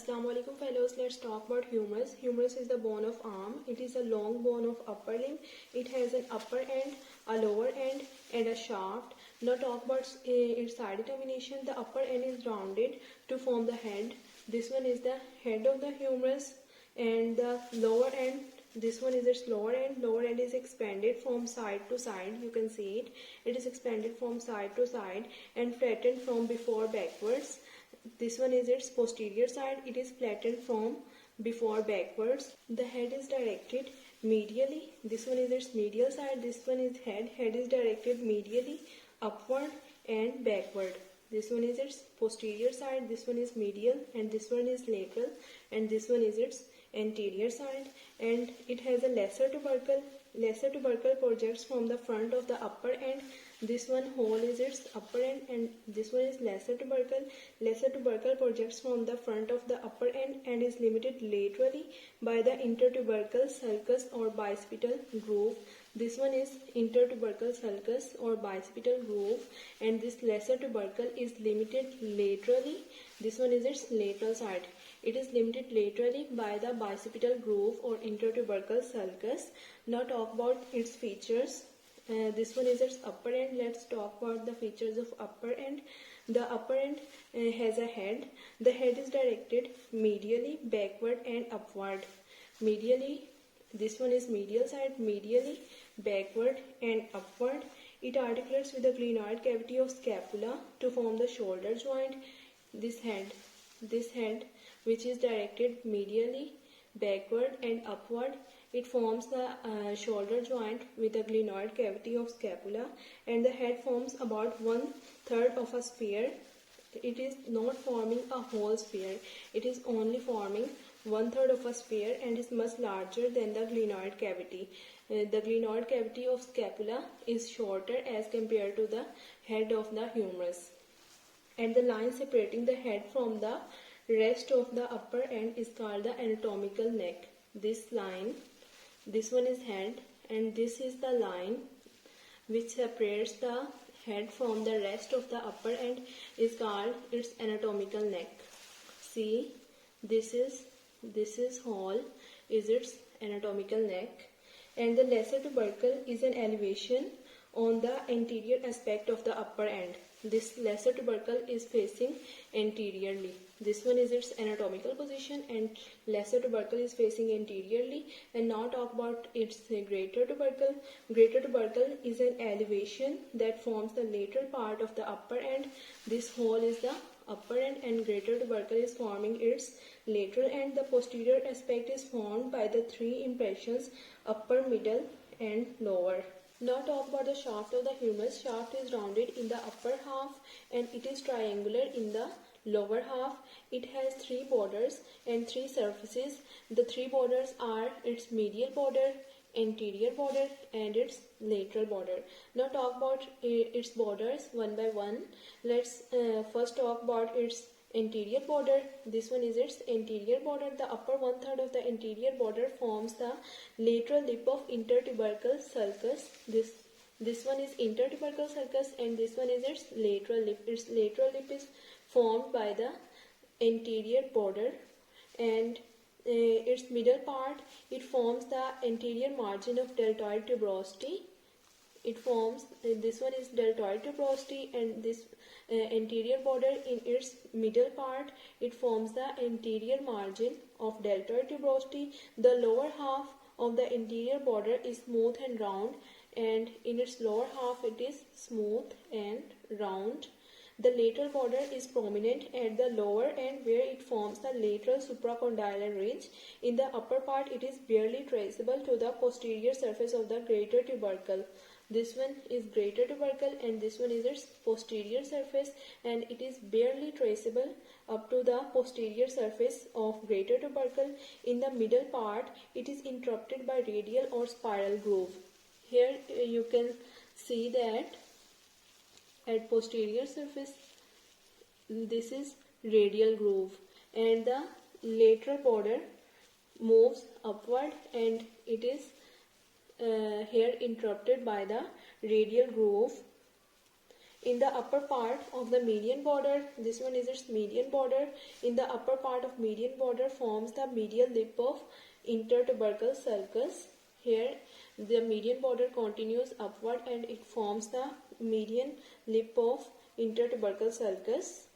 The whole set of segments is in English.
Assalamu alaikum fellows, let's talk about humerus. Humerus is the bone of arm. It is a long bone of upper limb. It has an upper end, a lower end and a shaft. Now talk about its side determination. The upper end is rounded to form the head. This one is the head of the humerus, and the lower end, this one is its lower end. Lower end is expanded from side to side. You can see it. It is expanded from side to side and flattened from before backwards. This one is its posterior side. It is flattened from before backwards. The head is directed medially. This one is its medial side. This one is head. Head is directed medially, upward and backward. This one is its posterior side. This one is medial and this one is lateral, and this one is its anterior side, and it has a lesser tubercle. Lesser tubercle projects from the front of the upper end. This one whole is its upper end, and this one is lesser tubercle. Lesser tubercle projects from the front of the upper end and is limited laterally by the intertubercle sulcus or bicipital groove. This one is intertubercle sulcus or bicipital groove, and this lesser tubercle is limited laterally. This one is its lateral side. It is limited laterally by the bicipital groove or intertubercle sulcus. Now talk about its features. This one is its upper end. Let's talk about the features of upper end. The upper end has a head. The head is directed medially, backward and upward. Medially, this one is medial side, medially, backward and upward. It articulates with the glenoid cavity of scapula to form the shoulder joint. This head, which is directed medially, backward and upward, it forms the shoulder joint with the glenoid cavity of scapula, and the head forms about 1/3 of a sphere. It is not forming a whole sphere. It is only forming 1/3 of a sphere and is much larger than the glenoid cavity. The glenoid cavity of scapula is shorter as compared to the head of the humerus. And the line separating the head from the rest of the upper end is called the anatomical neck. This line, this one is head, and this is the line which separates the head from the rest of the upper end is called its anatomical neck. See, this is whole is its anatomical neck, and the lesser tubercle is an elevation on the anterior aspect of the upper end. This lesser tubercle is facing anteriorly. This one is its anatomical position, and lesser tubercle is facing anteriorly. And now talk about its greater tubercle. Greater tubercle is an elevation that forms the lateral part of the upper end. This whole is the upper end, and greater tubercle is forming its lateral end. The posterior aspect is formed by the three impressions: upper, middle and lower. Now talk about the shaft of the humerus. Shaft is rounded in the upper half and it is triangular in the lower half. It has three borders and three surfaces. The three borders are its medial border, anterior border and its lateral border. Now talk about its borders one by one. Let's first talk about its anterior border. This one is its anterior border. The upper 1/3 of the anterior border forms the lateral lip of intertubercle sulcus. This one is intertubercle sulcus, and this one is its lateral lip. Its lateral lip is formed by the anterior border, and its middle part, it forms the anterior margin of deltoid tuberosity. It forms, this one is deltoid tuberosity, and this anterior border in its middle part, it forms the anterior margin of deltoid tuberosity. The lower half of the anterior border is smooth and round, and in its lower half it is smooth and round. The lateral border is prominent at the lower end, where it forms the lateral supracondylar ridge. In the upper part, it is barely traceable to the posterior surface of the greater tubercle. This one is greater tubercle, and this one is its posterior surface, and it is barely traceable up to the posterior surface of greater tubercle. In the middle part, it is interrupted by radial or spiral groove. Here you can see that at posterior surface, this is radial groove, and the lateral border moves upward, and it is here interrupted by the radial groove, In the upper part of the median border, this one is its median border. In the upper part of median border forms the medial lip of intertubercle sulcus. Here the median border continues upward and it forms the median lip of intertubercle sulcus,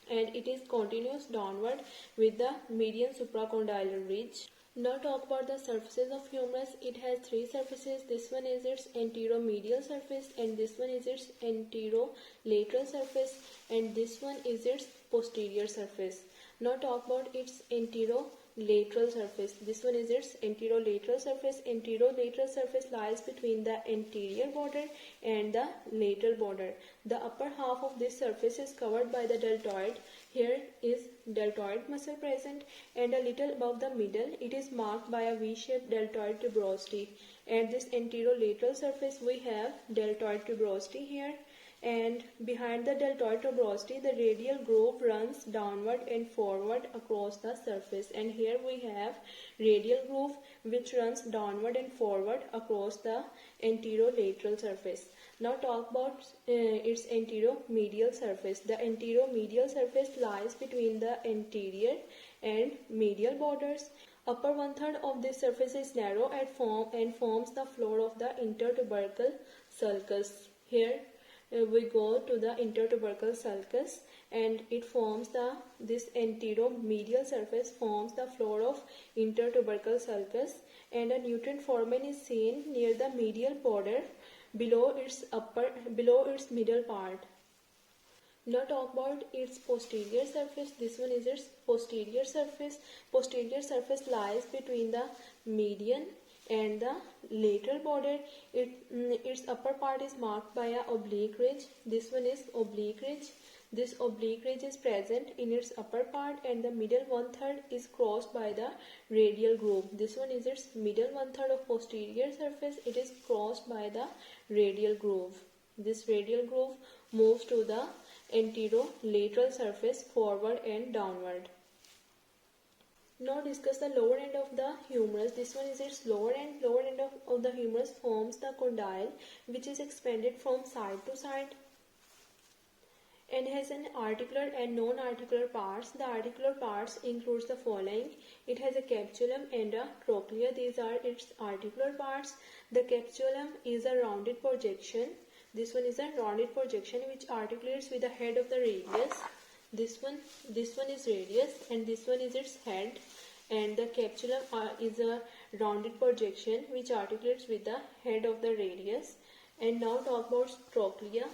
and it is continuous downward with the median supracondylar ridge. Now talk about the surfaces of humerus. It has three surfaces. This one is its anteromedial surface, and this one is its anterolateral surface, and this one is its posterior surface. Now talk about its anterolateral surface. This one is its anterolateral surface. Anterolateral surface lies between the anterior border and the lateral border. The upper half of this surface is covered by the deltoid. Here is deltoid muscle present, and a little above the middle it is marked by a V-shaped deltoid tuberosity. At this anterolateral surface we have deltoid tuberosity here, and behind the deltoid tuberosity the radial groove runs downward and forward across the surface, and here we have radial groove which runs downward and forward across the anterolateral surface. Now talk about its anteromedial surface. The anteromedial surface lies between the anterior and medial borders. Upper one-third of this surface is narrow and forms the floor of the intertubercle sulcus. Here we go to the intertubercle sulcus, and it forms this anteromedial surface forms the floor of intertubercle sulcus, and a nutrient foramen is seen near the medial border below its middle part. Now talk about its posterior surface. This one is its posterior surface. Posterior surface lies between the median and the lateral border. Its upper part is marked by an oblique ridge. This one is oblique ridge. This oblique ridge is present in its upper part, and the middle one-third is crossed by the radial groove. This one is its middle one-third of posterior surface. It is crossed by the radial groove. This radial groove moves to the anterolateral surface forward and downward. Now discuss the lower end of the humerus. This one is its lower end. Lower end of the humerus forms the condyle, which is expanded from side to side and has an articular and non-articular parts. The articular parts includes the following. It has a capitulum and a trochlea. These are its articular parts. The capitulum is a rounded projection. This one is a rounded projection which articulates with the head of the radius. This one is radius, and this one is its head, and the capitulum is a rounded projection which articulates with the head of the radius. And now talk about trochlea.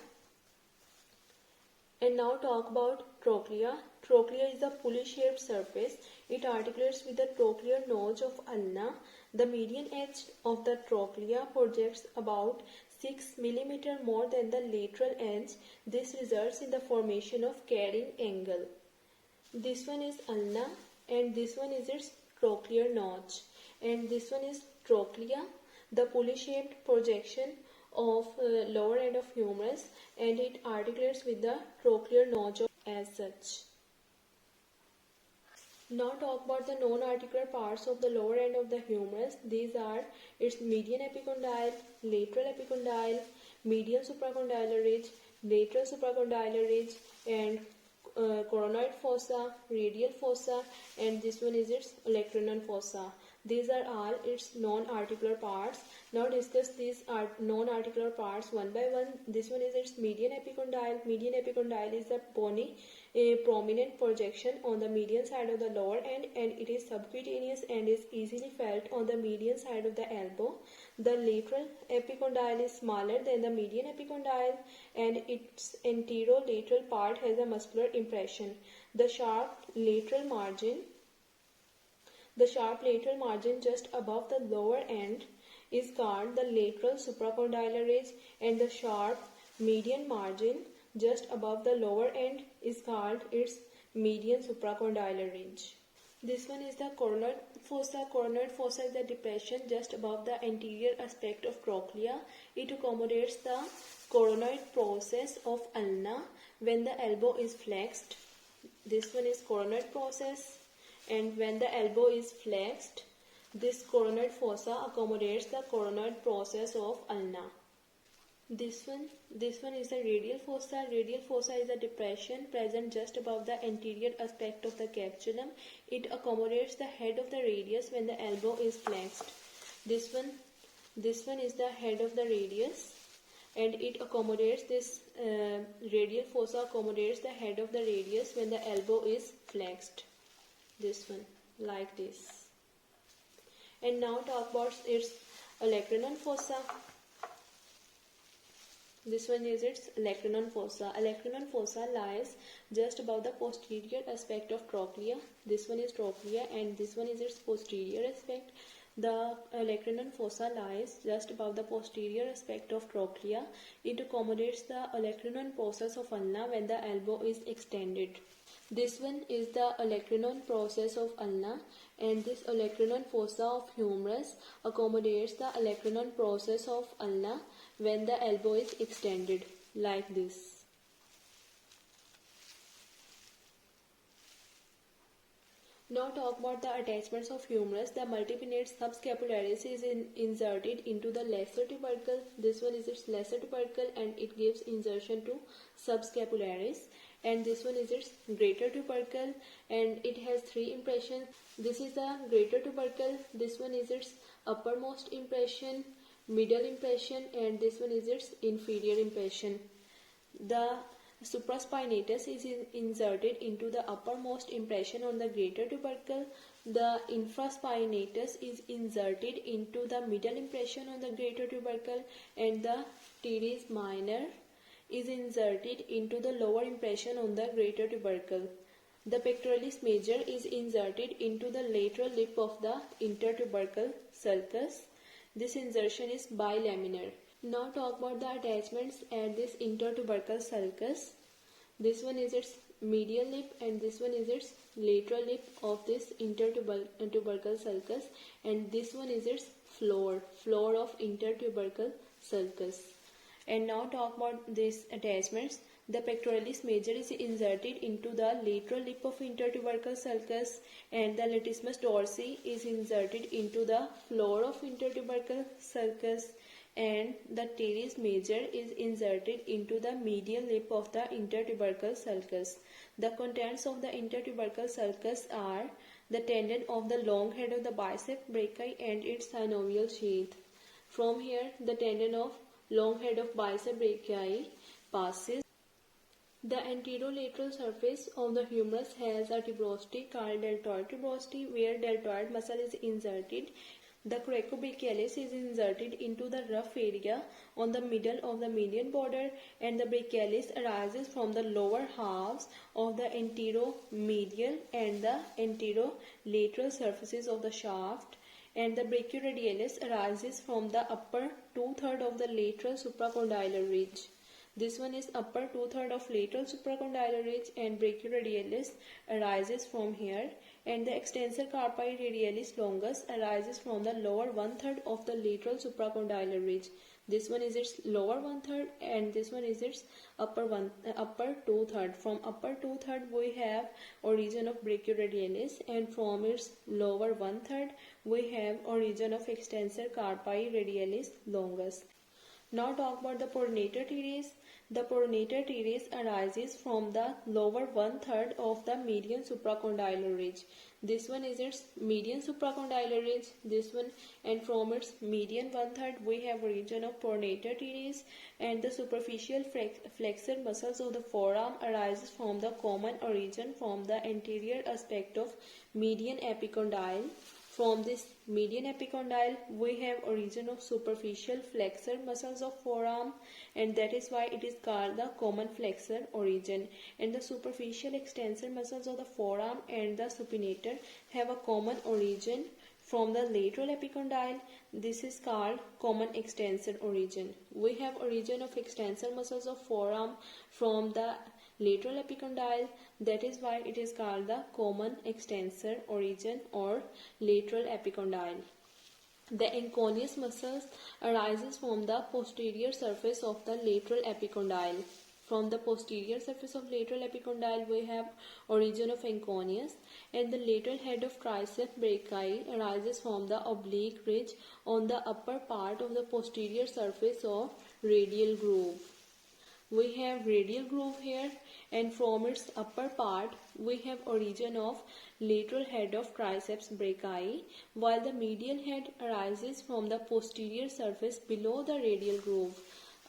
Trochlea is a pulley-shaped surface. It articulates with the trochlear notch of ulna. The median edge of the trochlea projects about 6 mm more than the lateral edge. This results in the formation of carrying angle. This one is ulna, and this one is its trochlear notch, and this one is trochlea, the pulley-shaped projection of lower end of humerus, and it articulates with the trochlear notch as such. Now talk about the non-articular parts of the lower end of the humerus. These are its median epicondyle, lateral epicondyle, medial supracondylar ridge, lateral supracondylar ridge, and coronoid fossa, radial fossa, and this one is its olecranon fossa. These are all its non-articular parts. Now discuss these non-articular parts one by one. This one is its median epicondyle. Median epicondyle is a bony, a prominent projection on the median side of the lower end, and it is subcutaneous and is easily felt on the median side of the elbow. The lateral epicondyle is smaller than the median epicondyle, and its anterolateral part has a muscular impression. The sharp lateral margin just above the lower end is called the lateral supracondylar ridge, and the sharp median margin just above the lower end is called its median supracondylar ridge. This one is the coronoid fossa. Coronoid fossa is the depression just above the anterior aspect of trochlea. It accommodates the coronoid process of ulna when the elbow is flexed. This one is coronoid process, and when the elbow is flexed, this coronoid fossa accommodates the coronoid process of ulna. This one is the radial fossa. Radial fossa is a depression present just above the anterior aspect of the capsulum. It accommodates the head of the radius when the elbow is flexed. This one is the head of the radius, and it accommodates this radial fossa accommodates the head of the radius when the elbow is flexed. This one, like this. And now talk about its olecranon fossa. This one is its olecranon fossa. Olecranon fossa lies just above the posterior aspect of trochlea. This one is trochlea and this one is its posterior aspect. The olecranon fossa lies just above the posterior aspect of trochlea. It accommodates the olecranon process of ulna when the elbow is extended. This one is the olecranon process of ulna, and this olecranon fossa of humerus accommodates the olecranon process of ulna when the elbow is extended, like this. Now talk about the attachments of humerus. The multipinnate subscapularis is inserted into the lesser tubercle. This one is its lesser tubercle and it gives insertion to subscapularis. And this one is its greater tubercle and it has three impressions. This is the greater tubercle. This one is its uppermost impression, middle impression, and this one is its inferior impression. The supraspinatus is inserted into the uppermost impression on the greater tubercle. The infraspinatus is inserted into the middle impression on the greater tubercle, and the teres minor is inserted into the lower impression on the greater tubercle. The pectoralis major is inserted into the lateral lip of the intertubercle sulcus. This insertion is bilaminar. Now talk about the attachments at this intertubercle sulcus. This one is its medial lip and this one is its lateral lip of this intertubercle sulcus, and this one is its floor of intertubercle sulcus. And now talk about these attachments. The pectoralis major is inserted into the lateral lip of intertubercle sulcus, and the latissimus dorsi is inserted into the floor of intertubercle sulcus, and the teres major is inserted into the medial lip of the intertubercle sulcus. The contents of the intertubercle sulcus are the tendon of the long head of the bicep brachii and its synovial sheath. From here, the tendon of long head of bicep brachii passes. The anterolateral surface of the humerus has a tuberosity called deltoid tuberosity, where deltoid muscle is inserted. The coracobrachialis is inserted into the rough area on the middle of the median border, and the brachialis arises from the lower halves of the anteromedial and the anterolateral surfaces of the shaft, and the brachioradialis arises from the upper two-thirds of the lateral supracondylar ridge. This one is upper two-thirds of lateral supracondylar ridge, and brachioradialis arises from here, and the extensor carpi radialis longus arises from the lower one-third of the lateral supracondylar ridge. This one is its lower one-third and this one is its upper two-third. From upper two-third we have origin of brachioradialis, and from its lower one-third we have origin of extensor carpi radialis longus. Now talk about the pronator teres. The pronator teres arises from the lower one-third of the median supracondylar ridge. This one is its median supracondylar ridge, this one, and from its median one-third we have origin of pronator teres, and the superficial flexor muscles of the forearm arises from the common origin from the anterior aspect of median epicondyle. From this median epicondyle we have origin of superficial flexor muscles of forearm, and that is why it is called the common flexor origin. And the superficial extensor muscles of the forearm and the supinator have a common origin from the lateral epicondyle. This is called common extensor origin. We have origin of extensor muscles of forearm from the lateral epicondyle. That is why it is called the common extensor origin or lateral epicondyle. The anconeus muscles arises from the posterior surface of the lateral epicondyle. From the posterior surface of lateral epicondyle we have origin of anconeus, and the lateral head of tricep brachii arises from the oblique ridge on the upper part of the posterior surface of radial groove. We have radial groove here, and from its upper part we have origin of lateral head of triceps brachii, while the medial head arises from the posterior surface below the radial groove.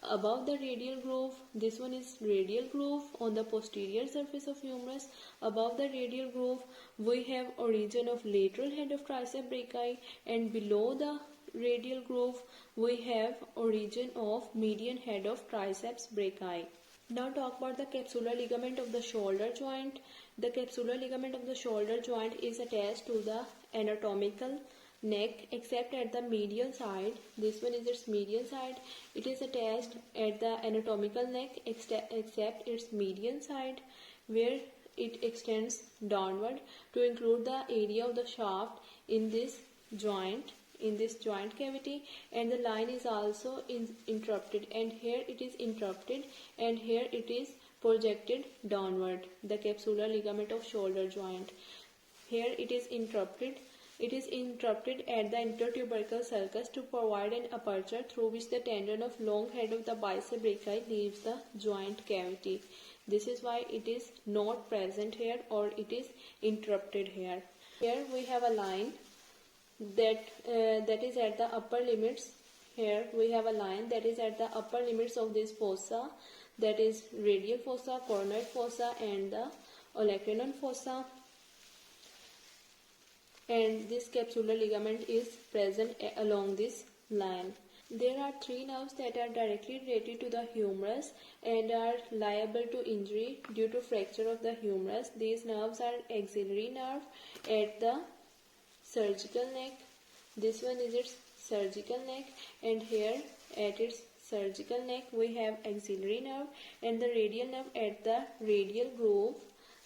Above the radial groove, this one is radial groove on the posterior surface of humerus. Above the radial groove, we have origin of lateral head of triceps brachii, and below the radial groove, we have origin of median head of triceps brachii. Now talk about the capsular ligament of the shoulder joint. The capsular ligament of the shoulder joint is attached to the anatomical neck except at the medial side. This one is its medial side. It is attached at the anatomical neck except its median side, where it extends downward to include the area of the shaft in this joint cavity, and the line is also interrupted, and here it is interrupted, and here it is projected downward. The capsular ligament of shoulder joint, here it is interrupted. It is interrupted at the intertubercle sulcus to provide an aperture through which the tendon of long head of the bicep brachii leaves the joint cavity. This is why it is not present here, or it is interrupted here. Here we have a line that is at the upper limits. Here we have a line that is at the upper limits of this fossa, that is radial fossa, coronoid fossa, and the olecranon fossa. And this capsular ligament is present along this line. There are three nerves that are directly related to the humerus and are liable to injury due to fracture of the humerus. These nerves are axillary nerve at the surgical neck. This one is its surgical neck, and here at its surgical neck we have axillary nerve, and the radial nerve at the radial groove.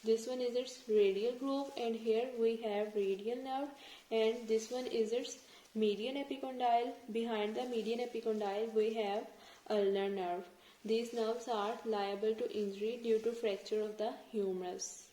This one is its radial groove, and here we have radial nerve, and this one is its median epicondyle. Behind the median epicondyle we have ulnar nerve. These nerves are liable to injury due to fracture of the humerus.